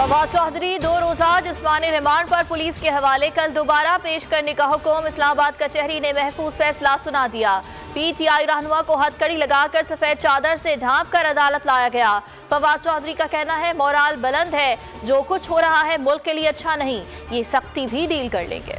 फवाद चौधरी 2 रोजा जिस्मानी रिमांड पर पुलिस के हवाले, कल दोबारा पेश करने का हुक्म। इस्लामाबाद कचहरी ने महफूज फैसला सुना दिया। PTI रहनुमा को हथकड़ी लगाकर सफेद चादर से ढांप कर अदालत लाया गया। फवाद चौधरी का कहना है मोराल बुलंद है, जो कुछ हो रहा है मुल्क के लिए अच्छा नहीं, ये सख्ती भी डील कर लेंगे।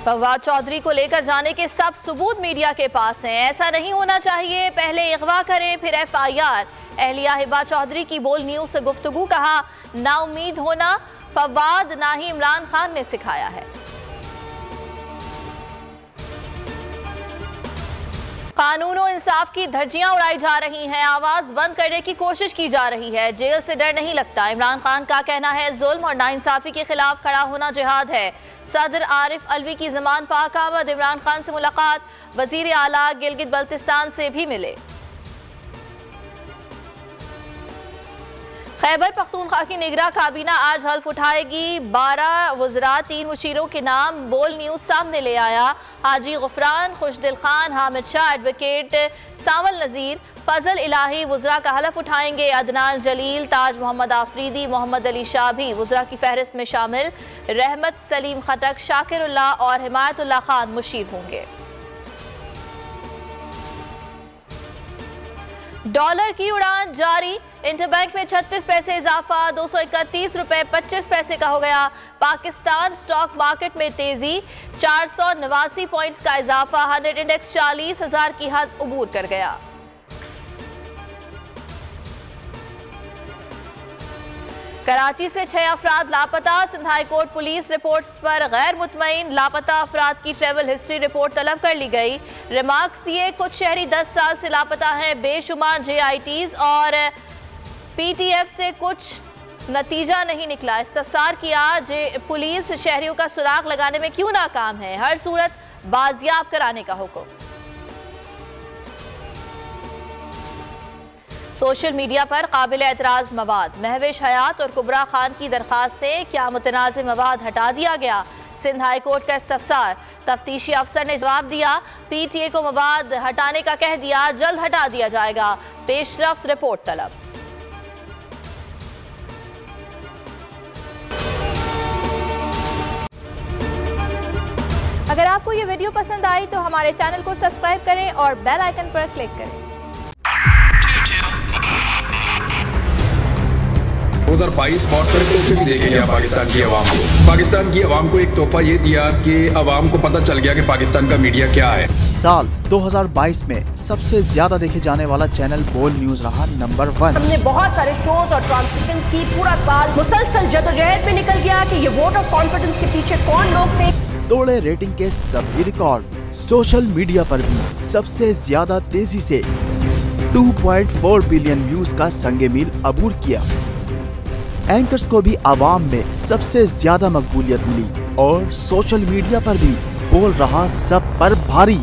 फवाद चौधरी को लेकर जाने के सब सबूत मीडिया के पास हैं। ऐसा नहीं होना चाहिए, पहले अगवा करें फिर FIR। अहलिया हिबा चौधरी की बोल न्यूज से गुफ्तगू, कहा ना उम्मीद होना फवाद ना ही इमरान खान ने सिखाया है। कानून और इंसाफ की धज्जियां उड़ाई जा रही हैं, आवाज बंद करने की कोशिश की जा रही है। जेल से डर नहीं लगता। इमरान खान का कहना है जुल्म और नाइंसाफी के खिलाफ खड़ा होना जिहाद है। सदर आरिफ अलवी की जमान पाक आमद, इमरान खान से मुलाकात। वजीर आला गिलगित बल्तिस्तान से भी मिले। खैबर पख्तूनख्वा की निगरां काबीना आज हल्फ उठाएगी। 12 वज़रा 3 मुशीरों के नाम बोल न्यूज सामने ले आया। हाजी गुफरान, खुशदिल खान, हामिद शाह, एडवोकेट सावल नज़ीर, फजल इलाही वज़रा का हलफ उठाएंगे। अदनान जलील, ताज मोहम्मद आफरीदी, मोहम्मद अली शाह भी वज़रा की फहरिस्त में शामिल। रहमत सलीम खटक, शाकिरुल्लाह और हिमायतुल्लाह खान मुशीर होंगे। डॉलर की उड़ान जारी, इंटरबैंक में 36 पैसे इजाफा, 231 रुपए 25 पैसे का हो गया। पाकिस्तान स्टॉक मार्केट में तेजी, 489 पॉइंट्स का इजाफा। 100 इंडेक्स 40,000 की हद उबूर कर गया। कराची से 6 अफराद लापता, Sindh high court police reports पर गैर मुतमईन। लापता अफराद की ट्रेवल हिस्ट्री रिपोर्ट तलब कर ली गई। रिमार्क्स दिए, कुछ शहरी 10 साल से लापता हैं। बेशुमार JITs और PTF से कुछ नतीजा नहीं निकला। इस्तफसार किया, पुलिस शहरियों का सुराग लगाने में क्यों नाकाम है। हर सूरत बाजियाब कराने का हुक्म। सोशल मीडिया पर काबिल एतराज मवाद, महविश हयात और कुबरा खान की दरखास्तें, क्या मुतनाज़ मवाद हटा दिया गया। सिंध हाई कोर्ट का इस्तफसार, तफ्तीशी अफसर ने जवाब दिया। PTA को मवाद हटाने का कह दिया, जल्द हटा दिया जाएगा। पेशरफ्त रिपोर्ट तलब। अगर आपको ये वीडियो पसंद आई तो हमारे चैनल को सब्सक्राइब करें और बेल आइकन पर क्लिक करें। 2022 बहुत सारे तोहफे भी देखे गया पाकिस्तान की आवाम को। पाकिस्तान की आवाम को एक तोहफा ये दिया कि आवाम को पता चल गया कि पाकिस्तान का मीडिया क्या है। साल 2022 में सबसे ज्यादा देखे जाने वाला चैनल बोल न्यूज रहा नंबर 1। हमने बहुत सारे शोज और ट्रांसमिशंस की, पूरा साल मुसलसल जदोजहद में निकल गया कि ये वोट ऑफ कॉन्फिडेंस के पीछे कौन लोग थे। तोड़े रेटिंग के सभी रिकॉर्ड। सोशल मीडिया पर भी सबसे ज्यादा तेजी से 2.4 बिलियन व्यूज का संगे मील अबूर किया। एंकर्स को भी आवाम में सबसे ज्यादा मकबूलियत मिली और सोशल मीडिया पर भी बोल रहा सब पर भारी।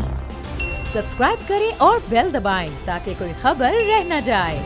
सब्सक्राइब करें और बेल दबाएं ताकि कोई खबर रह न जाए।